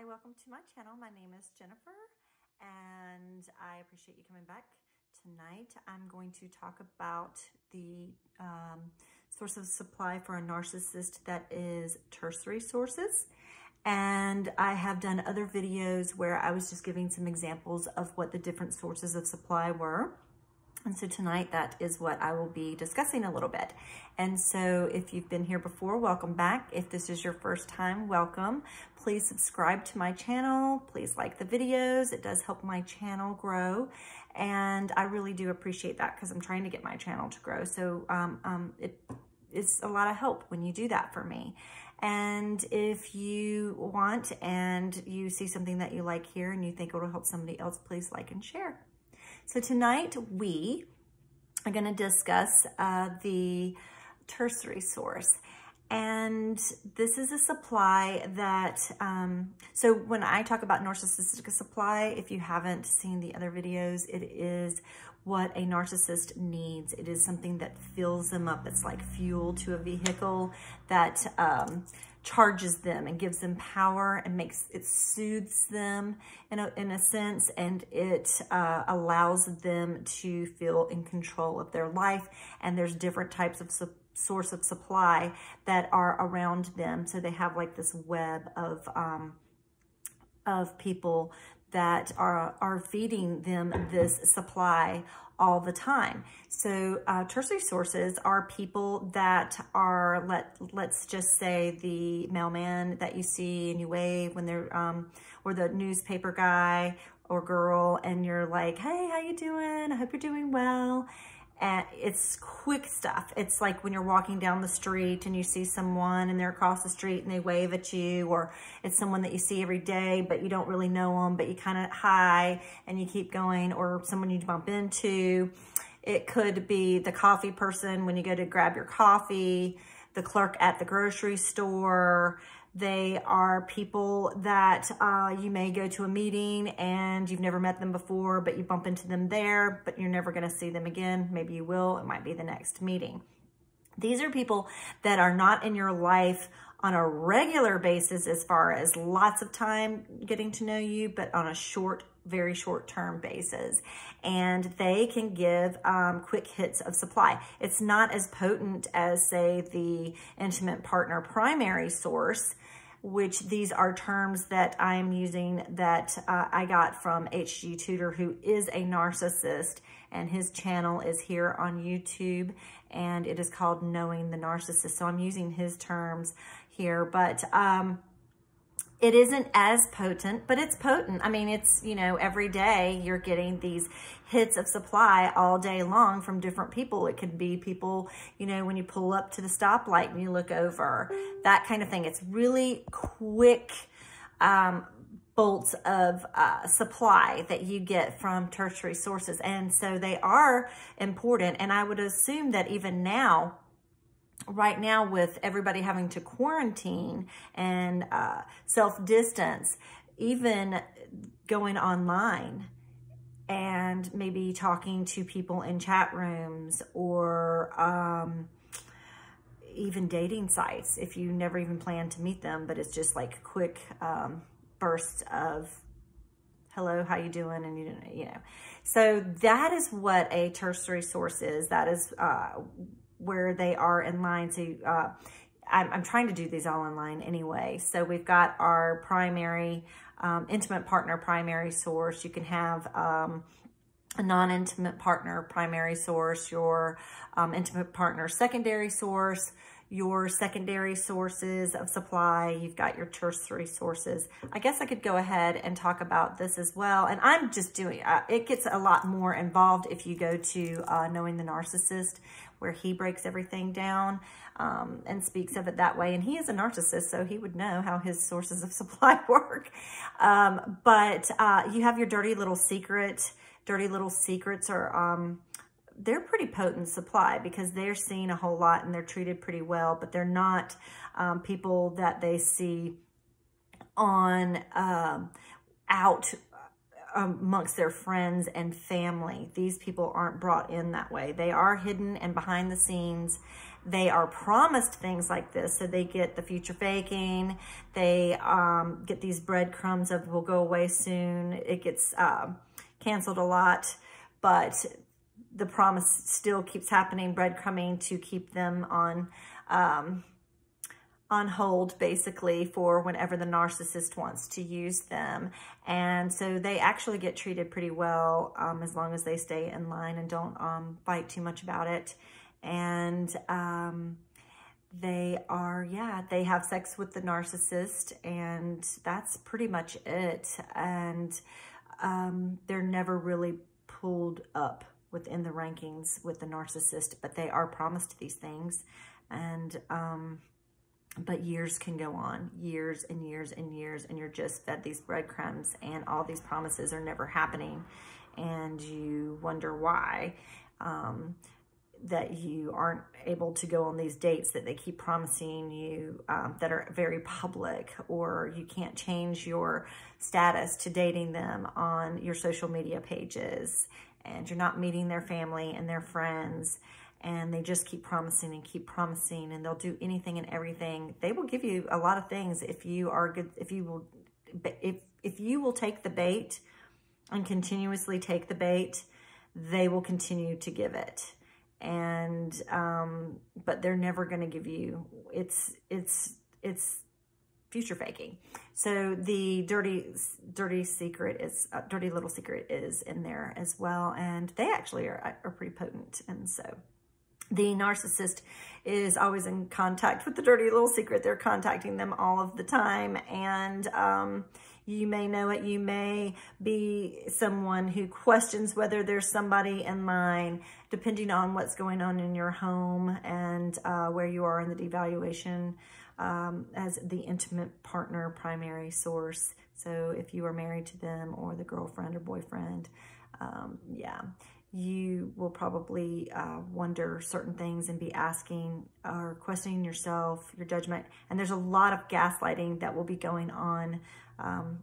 Hi, welcome to my channel. My name is Jennifer and I appreciate you coming back. Tonight I'm going to talk about the source of supply for a narcissist that is tertiary sources. And I have done other videos where I was just giving some examples of what the different sources of supply were. And so tonight, that is what I will be discussing a little bit. And so if you've been here before, welcome back. If this is your first time, welcome. Please subscribe to my channel. Please like the videos. It does help my channel grow. And I really do appreciate that because I'm trying to get my channel to grow. So it's a lot of help when you do that for me. And if you want and you see something that you like here and you think it will help somebody else, please like and share. So tonight we are going to discuss the tertiary source. And this is a supply that, so when I talk about narcissistic supply, if you haven't seen the other videos, it is what a narcissist needs. It is something that fills them up. It's like fuel to a vehicle that charges them and gives them power and it soothes them in a sense, and it allows them to feel in control of their life. And there's different types of source of supply that are around them. So they have like this web of people that are feeding them this supply all the time. So tertiary sources are people that are, let's just say the mailman that you see and you wave when they're, or the newspaper guy or girl, and you're like, hey, how you doing? I hope you're doing well. And it's quick stuff. It's like when you're walking down the street and you see someone and they're across the street and they wave at you, or it's someone that you see every day, but you don't really know them, but you kind of hi and you keep going, or someone you bump into. It could be the coffee person when you go to grab your coffee, the clerk at the grocery store. They are people that you may go to a meeting and you've never met them before, but you bump into them there, but you're never going to see them again. Maybe you will. It might be the next meeting. These are people that are not in your life on a regular basis as far as lots of time getting to know you, but on a very short-term basis. And they can give quick hits of supply. It's not as potent as, say, the intimate partner primary source, which these are terms that I'm using that I got from HG Tutor, who is a narcissist, and his channel is here on YouTube, and it is called Knowing the Narcissist. So I'm using his terms here, but it isn't as potent, but it's potent. I mean, it's, you know, every day you're getting these hits of supply all day long from different people. It could be people, you know, when you pull up to the stoplight and you look over, that kind of thing. It's really quick bolts of supply that you get from tertiary sources. And so they are important. And I would assume that even now, right now, with everybody having to quarantine and self-distance, even going online and maybe talking to people in chat rooms, or even dating sites, if you never even plan to meet them, but it's just like quick bursts of hello, how you doing? And you know, so that is what a tertiary source is. That is where they are in line. So I'm trying to do these all online anyway. So we've got our primary, intimate partner primary source. You can have a non-intimate partner primary source, your intimate partner secondary source, your secondary sources of supply. You've got your tertiary sources. I guess I could go ahead and talk about this as well. And I'm just doing, it gets a lot more involved if you go to Knowing the Narcissist, where he breaks everything down and speaks of it that way. And he is a narcissist, so he would know how his sources of supply work. But you have your dirty little secret. Dirty little secrets are, they're pretty potent supply because they're seen a whole lot and they're treated pretty well, but they're not people that they see on out amongst their friends and family. These people aren't brought in that way. They are hidden and behind the scenes, they are promised things like this. So they get the future faking. They get these breadcrumbs of will go away soon. It gets canceled a lot, but the promise still keeps happening, breadcrumbing to keep them on hold, basically, for whenever the narcissist wants to use them. And so they actually get treated pretty well as long as they stay in line and don't fight too much about it. And they have sex with the narcissist, and that's pretty much it. And they're never really pulled up within the rankings with the narcissist, but they are promised these things. And but years can go on, years and years and years, and you're just fed these breadcrumbs, and all these promises are never happening, and you wonder why, that you aren't able to go on these dates that they keep promising you, that are very public, or you can't change your status to dating them on your social media pages, and you're not meeting their family and their friends. And they just keep promising and keep promising, and they'll do anything and everything. They will give you a lot of things if you are good, if you will take the bait and continuously take the bait, they will continue to give it. And but they're never going to give you, it's future faking. So the dirty secret is dirty little secret is in there as well, and they actually are pretty potent. And so the narcissist is always in contact with the dirty little secret. They're contacting them all of the time. And you may know it. You may be someone who questions whether there's somebody in line, depending on what's going on in your home and where you are in the devaluation as the intimate partner primary source. So if you are married to them, or the girlfriend or boyfriend, you will probably wonder certain things and be asking or questioning yourself, your judgment. And there's a lot of gaslighting that will be going on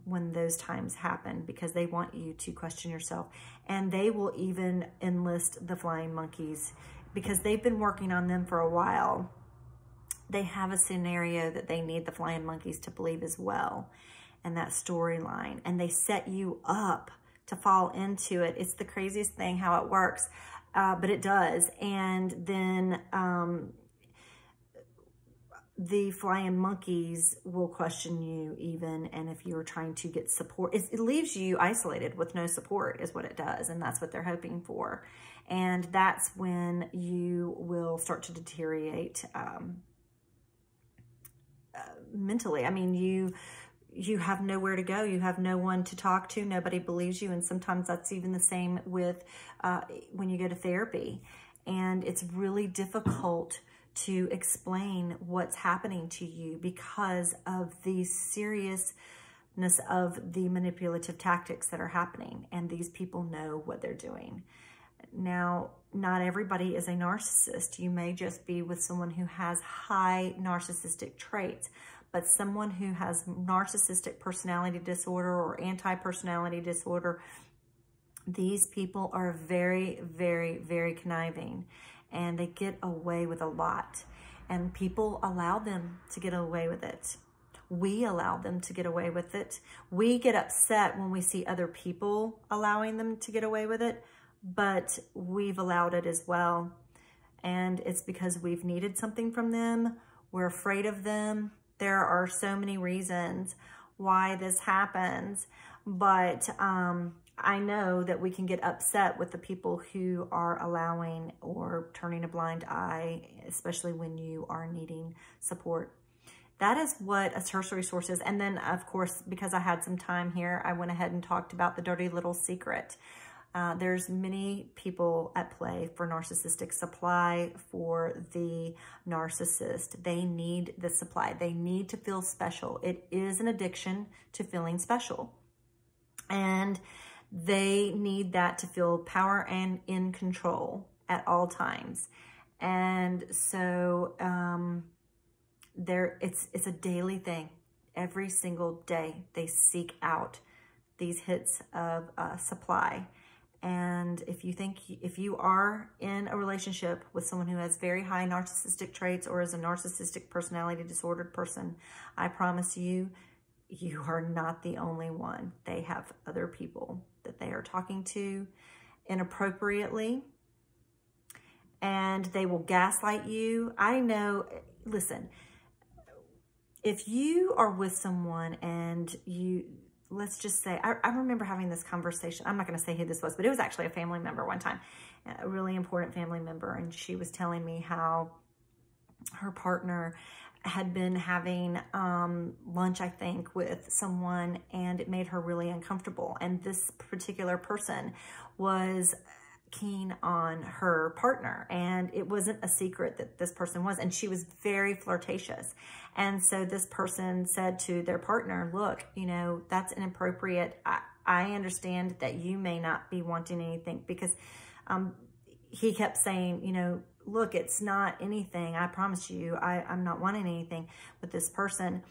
when those times happen, because they want you to question yourself. And they will even enlist the flying monkeys, because they've been working on them for a while. They have a scenario that they need the flying monkeys to believe as well, and that storyline. And they set you up to fall into it. It's the craziest thing how it works, but it does. And then the flying monkeys will question you even, and if you're trying to get support, it leaves you isolated with no support is what it does, and that's what they're hoping for. And that's when you will start to deteriorate mentally. I mean, you have nowhere to go. You have no one to talk to. Nobody believes you. And sometimes that's even the same with when you go to therapy. And it's really difficult to explain what's happening to you because of the seriousness of the manipulative tactics that are happening. And these people know what they're doing. Now, not everybody is a narcissist. You may just be with someone who has high narcissistic traits. But someone who has narcissistic personality disorder or anti-personality disorder, these people are very, very, very conniving, and they get away with a lot. And people allow them to get away with it. We allow them to get away with it. We get upset when we see other people allowing them to get away with it, but we've allowed it as well. And it's because we've needed something from them. We're afraid of them. There are so many reasons why this happens, but I know that we can get upset with the people who are allowing or turning a blind eye, especially when you are needing support. That is what a tertiary source is. And then, of course, because I had some time here, I went ahead and talked about the dirty little secret. There's many people at play for narcissistic supply for the narcissist. They need the supply. They need to feel special. It is an addiction to feeling special. And they need that to feel power and in control at all times. And so it's a daily thing. Every single day they seek out these hits of supply. And if you are in a relationship with someone who has very high narcissistic traits or is a narcissistic personality disordered person, I promise you, you are not the only one. They have other people that they are talking to inappropriately, and they will gaslight you. I know, listen, if you are with someone and let's just say, I remember having this conversation. I'm not going to say who this was, but it was actually a family member one time, a really important family member. And she was telling me how her partner had been having lunch, I think, with someone, and it made her really uncomfortable. And this particular person was keen on her partner, and it wasn't a secret that this person was, and she was very flirtatious. And so this person said to their partner, look, you know, that's inappropriate. I understand that you may not be wanting anything, because he kept saying, you know, look, it's not anything. I promise you, I'm not wanting anything with this person.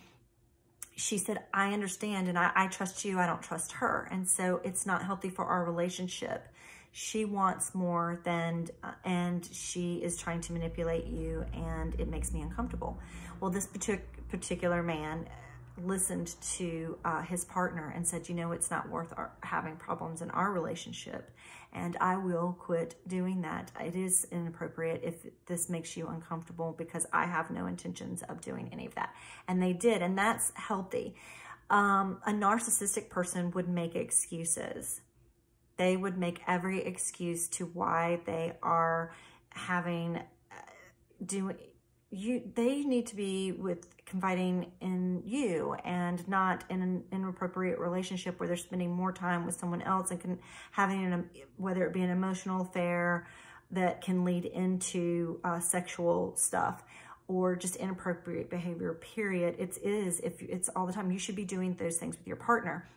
She said, I understand, and I trust you. I don't trust her. And so it's not healthy for our relationship. She wants more than, and she is trying to manipulate you, and it makes me uncomfortable. Well, this particular man listened to his partner and said, you know, it's not worth having problems in our relationship, and I will quit doing that. It is inappropriate if this makes you uncomfortable, because I have no intentions of doing any of that. And they did, and that's healthy. A narcissistic person would make excuses. They would make every excuse to why they are having, they need to be confiding in you, and not in an inappropriate relationship where they're spending more time with someone else and having, whether it be an emotional affair that can lead into sexual stuff, or just inappropriate behavior, period. If it's all the time, you should be doing those things with your partner.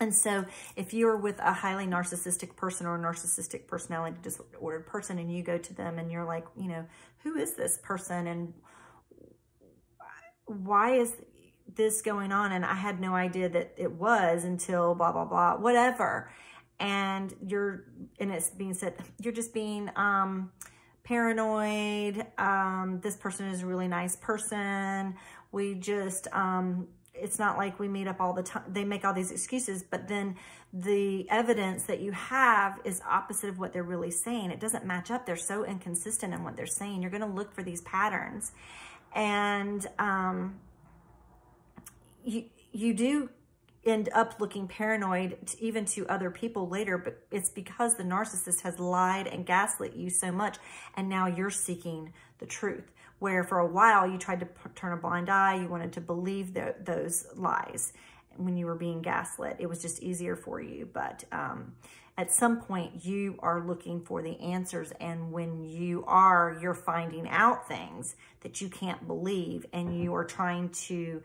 And so if you're with a highly narcissistic person or a narcissistic personality disordered person, and you go to them and you're like, you know, who is this person, and why is this going on? And I had no idea that it was until blah, blah, blah, whatever. And it's being said, you're just being paranoid. This person is a really nice person. We just, it's not like we meet up all the time. They make all these excuses, but then the evidence that you have is opposite of what they're really saying. It doesn't match up. They're so inconsistent in what they're saying. You're going to look for these patterns, and you do end up looking paranoid even to other people later, but it's because the narcissist has lied and gaslit you so much, and now you're seeking the truth. Where for a while you tried to turn a blind eye, you wanted to believe those lies when you were being gaslit. It was just easier for you. But at some point you are looking for the answers, and when you're finding out things that you can't believe, and you are trying to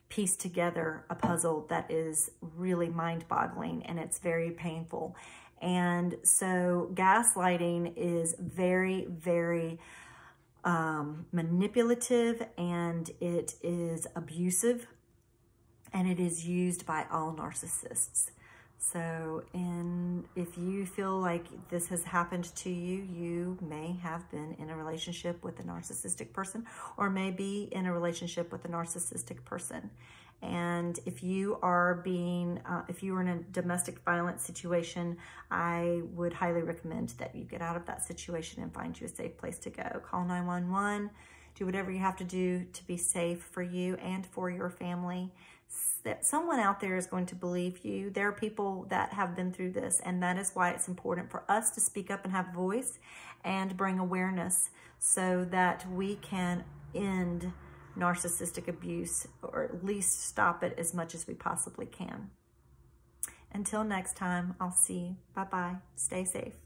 piece together a puzzle that is really mind-boggling, and it's very painful. And so gaslighting is very, very manipulative, and it is abusive, and it is used by all narcissists. So if you feel like this has happened to you, you may have been in a relationship with a narcissistic person, or may be in a relationship with a narcissistic person. And if you are if you are in a domestic violence situation, I would highly recommend that you get out of that situation and find you a safe place to go. Call 911, do whatever you have to do to be safe for you and for your family. That someone out there is going to believe you. There are people that have been through this, and that is why it's important for us to speak up and have a voice and bring awareness, so that we can end narcissistic abuse, or at least stop it as much as we possibly can. Until next time, I'll see you. Bye-bye. Stay safe.